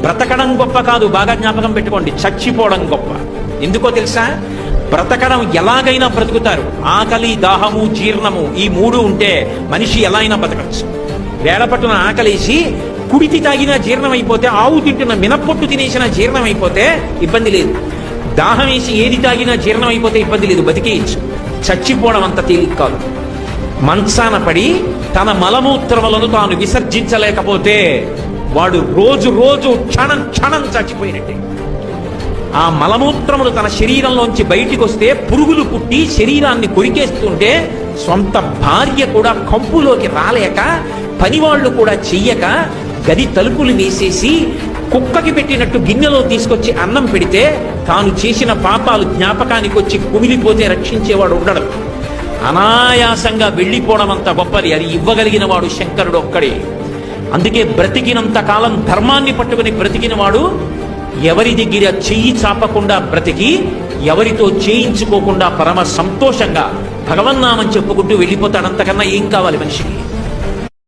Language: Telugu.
బ్రతకడం గొప్ప కాదు, బాగా జ్ఞాపకం పెట్టుకోండి, చచ్చిపోవడం గొప్ప. ఎందుకో తెలుసా? బ్రతకడం ఎలాగైనా బ్రతుకుతారు. ఆకలి, దాహము, జీర్ణము ఈ మూడు ఉంటే మనిషి ఎలా అయినా బ్రతకచ్చు. వేళపట్టున ఆకలేసి కుడితి తాగినా జీర్ణం అయిపోతే, ఆవు తింటున్న మినప్పొట్టు తినేసిన జీర్ణం అయిపోతే ఇబ్బంది లేదు. దాహం వేసి ఏది తాగినా జీర్ణం అయిపోతే ఇబ్బంది లేదు, బతికేయచ్చు. చచ్చిపోవడం అంత తేలిక కాదు. మంచాన పడి తన మలమూత్రములను తాను విసర్జించలేకపోతే వాడు రోజు రోజు క్షణం క్షణం చచ్చిపోయినట్టే. ఆ మలమూత్రములు తన శరీరంలోంచి బయటికి వస్తే పురుగులు పుట్టి శరీరాన్ని కొరికేస్తుంటే సొంత భార్య కూడా కంపులోకి రాలేక, పనివాళ్లు కూడా చెయ్యక, గది తలుపులు వేసేసి కుక్కకి పెట్టినట్టు గిన్నెలో తీసుకొచ్చి అన్నం పెడితే తాను చేసిన పాపాలు జ్ఞాపకానికి వచ్చి కుమిలిపోతే రక్షించేవాడు ఉండడు. అనాయాసంగా వెళ్ళిపోవడం అంత గొప్పది. అది ఇవ్వగలిగిన వాడు శంకరుడు ఒక్కడే. అందుకే బ్రతికినంత కాలం ధర్మాన్ని పట్టుకుని బ్రతికిన వాడు ఎవరి దగ్గర చెయ్యి చాపకుండా బ్రతికి, ఎవరితో చేయించుకోకుండా పరమ సంతోషంగా భగవన్నామని చెప్పుకుంటూ వెళ్ళిపోతాడు. అంతకన్నా ఏం కావాలి మనిషికి?